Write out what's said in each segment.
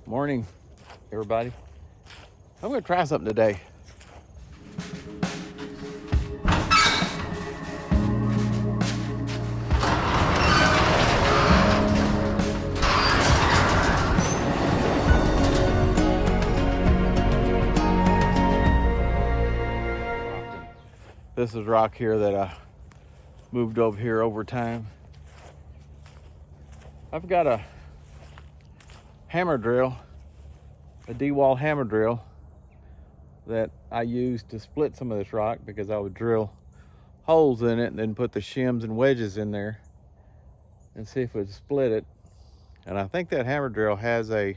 Morning, everybody. I'm going to try something today. This is rock here that I moved over here over time. I've got a hammer drill, a D-wall hammer drill that I used to split some of this rock because I would drill holes in it and then put the shims and wedges in there and see if it would split it. And I think that hammer drill has a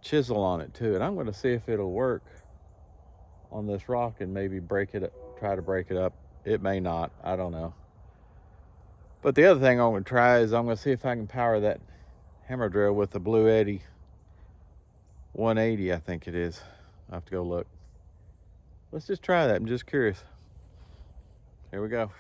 chisel on it too, and I'm going to see if it'll work on this rock and maybe break it up, try to break it up. It may not, I don't know. But the other thing I'm going to try is I'm going to see if I can power that hammer drill with the Bluetti 180, I think it is. I have to go look. Let's just try that. I'm just curious. Here we go.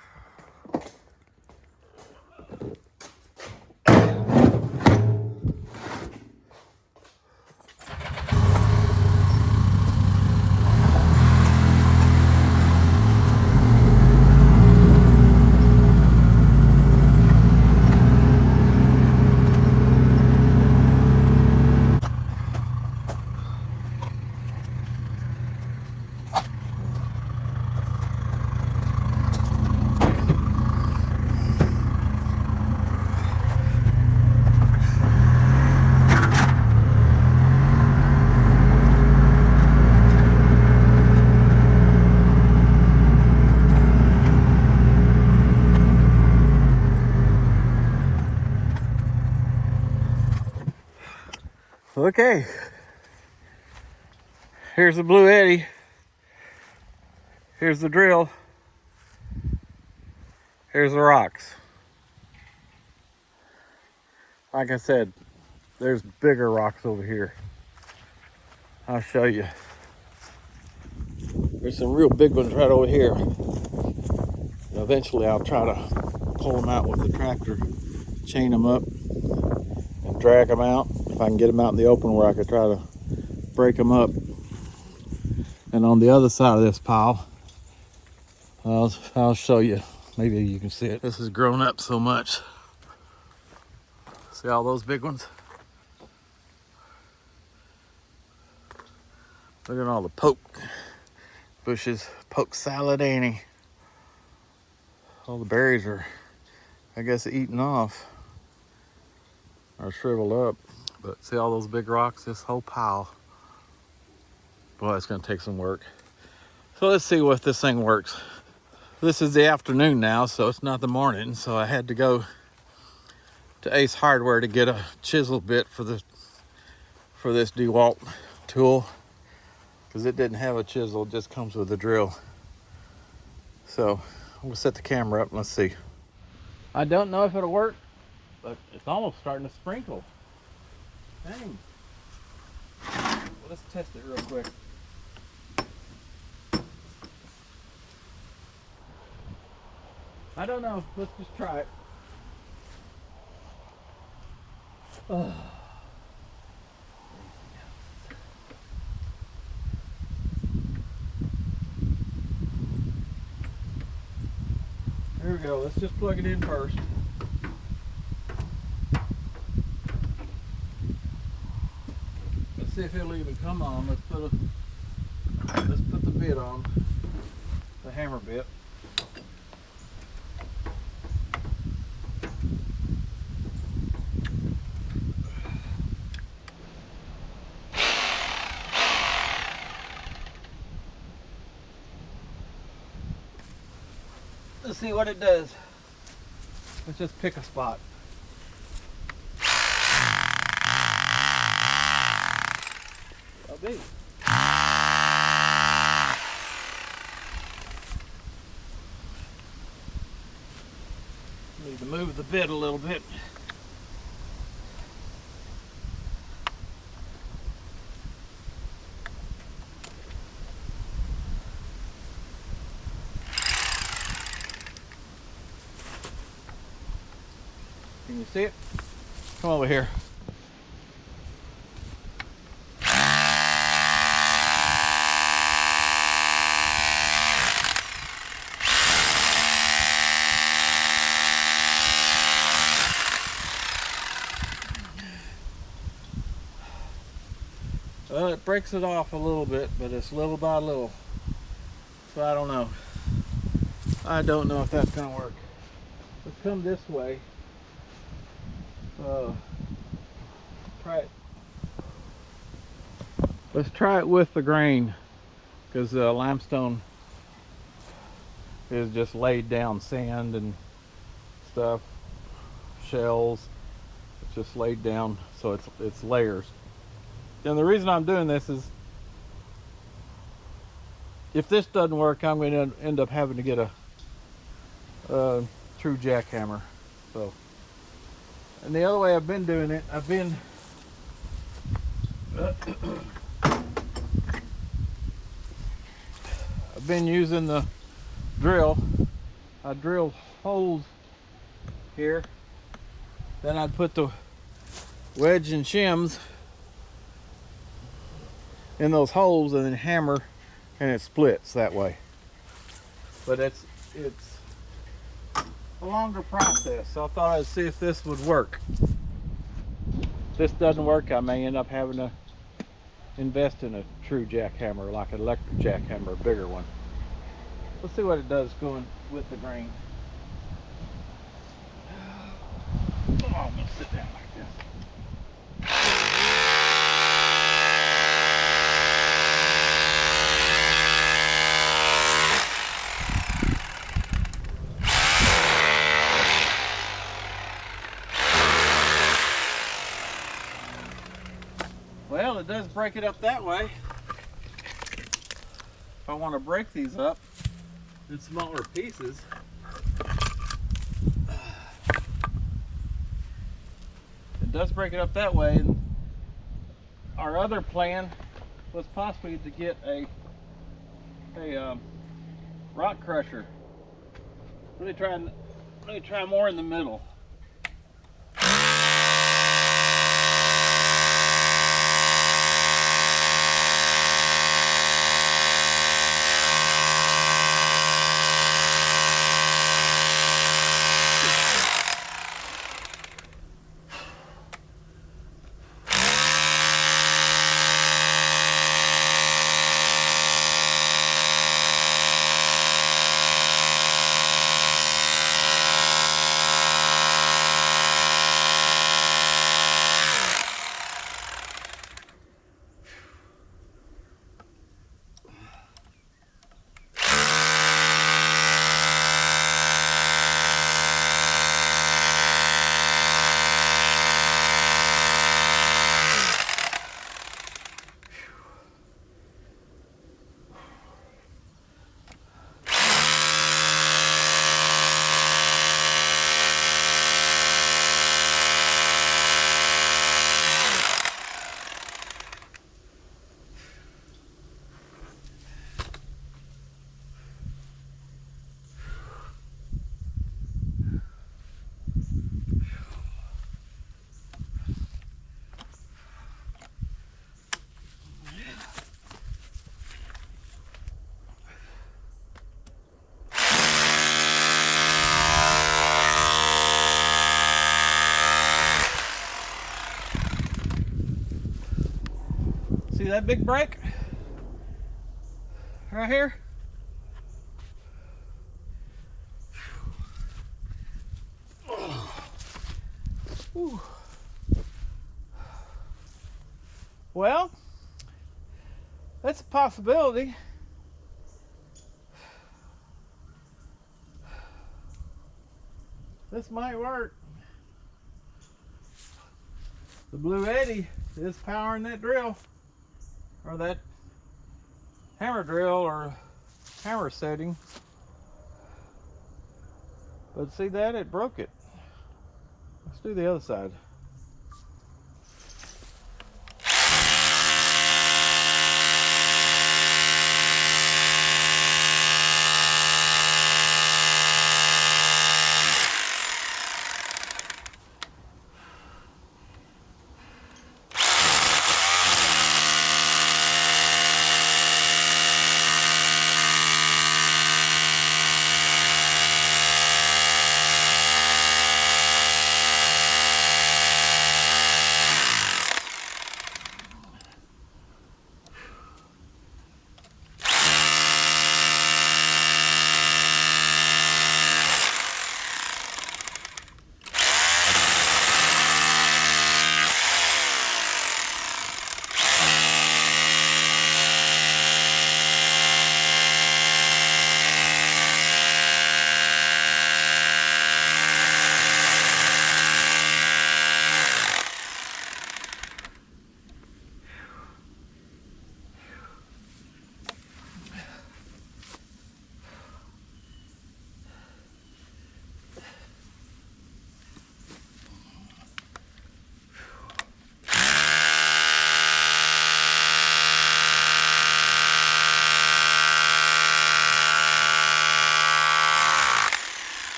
Okay, here's the Bluetti. Here's the drill. Here's the rocks. Like I said, there's bigger rocks over here. I'll show you. There's some real big ones right over here. And eventually I'll try to pull them out with the tractor, chain them up, and drag them out. If I can get them out in the open where I could try to break them up. And on the other side of this pile, I'll show you. Maybe you can see it. This has grown up so much. See all those big ones? Look at all the poke bushes, poke salad, ain't he? All the berries are, I guess, eaten off or shriveled up. But see all those big rocks? This whole pile. Boy, it's gonna take some work. So let's see if this thing works. This is the afternoon now, so it's not the morning. So I had to go to Ace Hardware to get a chisel bit for this DeWalt tool, because it didn't have a chisel, it just comes with a drill. So I'm gonna set the camera up and let's see. I don't know if it'll work, but it's almost starting to sprinkle. Dang. Well, let's test it real quick. I don't know. Let's just try it. Oh. There we go. Let's just plug it in first. Let's see if it'll even come on. Let's put the bit on, the hammer bit. Let's see what it does. Let's just pick a spot. Oh, big. Need to move the bit a little bit. Can you see it? Come over here. Well, it breaks it off a little bit, but it's little by little. So I don't know. I don't know if that's gonna work. Let's come this way. Try it. Let's try it with the grain, because limestone is just laid down sand and stuff, shells. It's just laid down, so it's layers. And the reason I'm doing this is, if this doesn't work, I'm going to end up having to get a true jackhammer. So, and the other way I've been doing it, I've been using the drill. I drill holes here, then I'd put the wedge and shims in those holes and then hammer, and it splits that way. But it's a longer process, so I thought I'd see if this would work. If this doesn't work, I may end up having to invest in a true jackhammer, like an electric jackhammer, a bigger one. Let's see what it does going with the grain. Oh, I'm gonna sit down like this. Well, it does break it up that way. If I want to break these up in smaller pieces, it does break it up that way. And our other plan was possibly to get a rock crusher. Let me try more in the middle. See that big break right here? Whew. Well, that's a possibility. This might work. The Bluetti is powering that drill, or that hammer drill, or hammer setting. But see that? It broke it. Let's do the other side.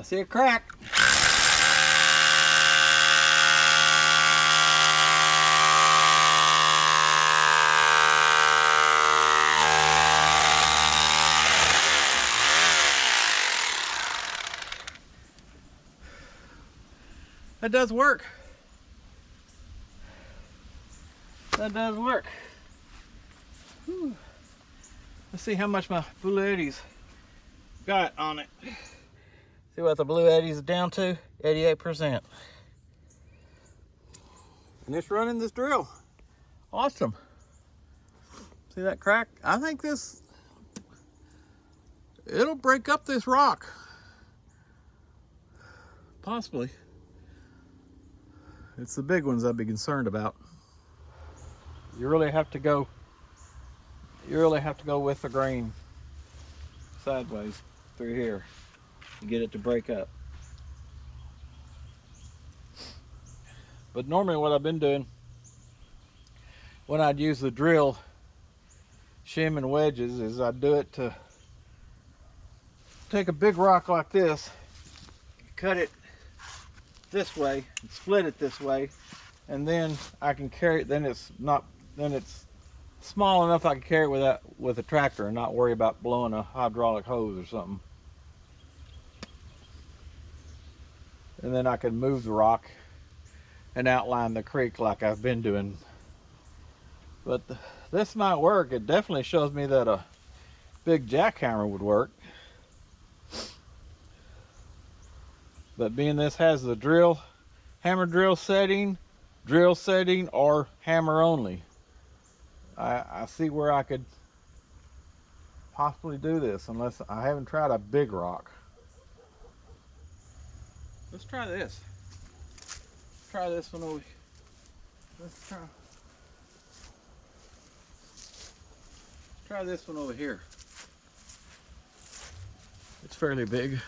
see a crack. That does work. That does work. Whew. Let's see how much my Bluetti's got on it. See what the Bluetti's is down to? 88%. And it's running this drill. Awesome. See that crack? I think it'll break up this rock. Possibly. It's the big ones I'd be concerned about. You really have to go with the grain sideways through here to get it to break up. But normally what I've been doing when I'd use the drill, shim and wedges, is I'd do it to take a big rock like this, cut it this way, and split it this way, and then I can carry it. Then it's small enough I can carry it with a tractor and not worry about blowing a hydraulic hose or something. And then I can move the rock and outline the creek like I've been doing. But this might work. It definitely shows me that a big jackhammer would work. But being this has the hammer drill setting, or hammer only, I see where I could possibly do this, unless I haven't tried a big rock. Let's try this. Try this one over. Let's try this one over here. It's fairly big.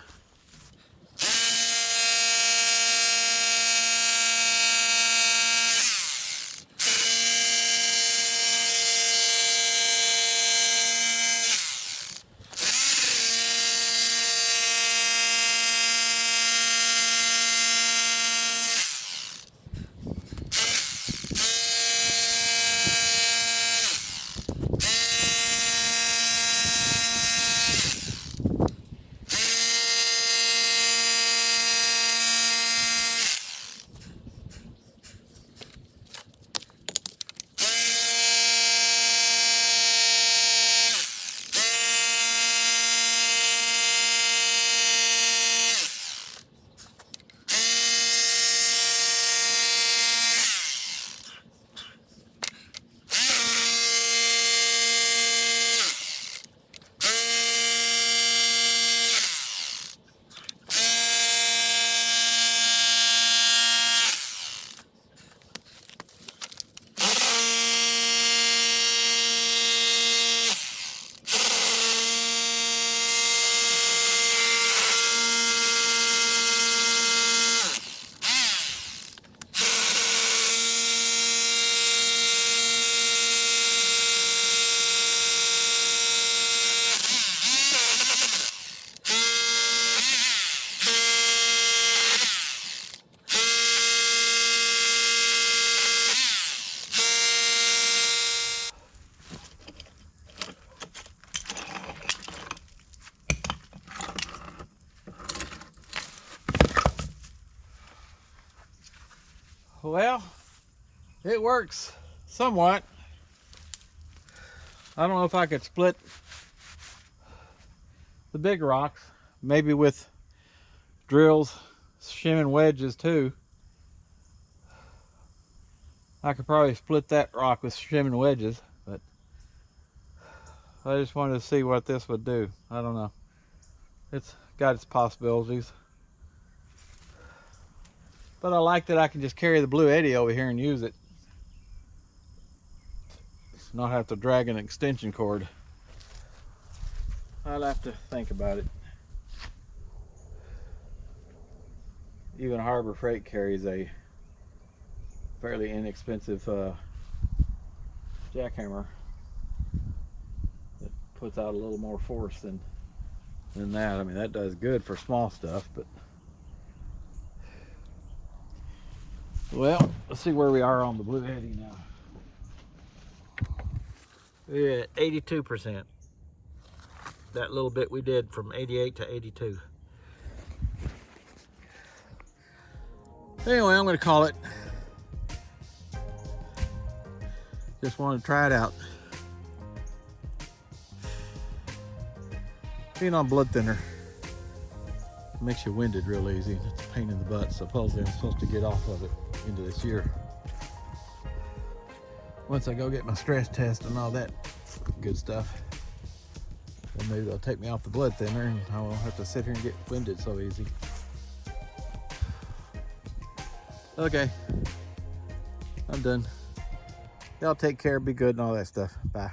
Well, it works somewhat. I don't know if I could split the big rocks, maybe with drills, shim and wedges too. I could probably split that rock with shim and wedges, but I just wanted to see what this would do. I don't know. It's got its possibilities. But I like that I can just carry the Bluetti over here and use it. Not have to drag an extension cord. I'll have to think about it. Even Harbor Freight carries a fairly inexpensive jackhammer that puts out a little more force than that. I mean, that does good for small stuff, but Well, let's see where we are on the Bluetti now. We're at 82%. That little bit we did from 88 to 82. Anyway, I'm going to call it. Just wanted to try it out. Being on blood thinner makes you winded real easy. It's a pain in the butt. Supposedly I'm supposed to get off of it into this year. Once I go get my stress test and all that good stuff, then maybe they'll take me off the blood thinner and I won't have to sit here and get winded so easy. Okay, I'm done. Y'all take care, be good and all that stuff. Bye.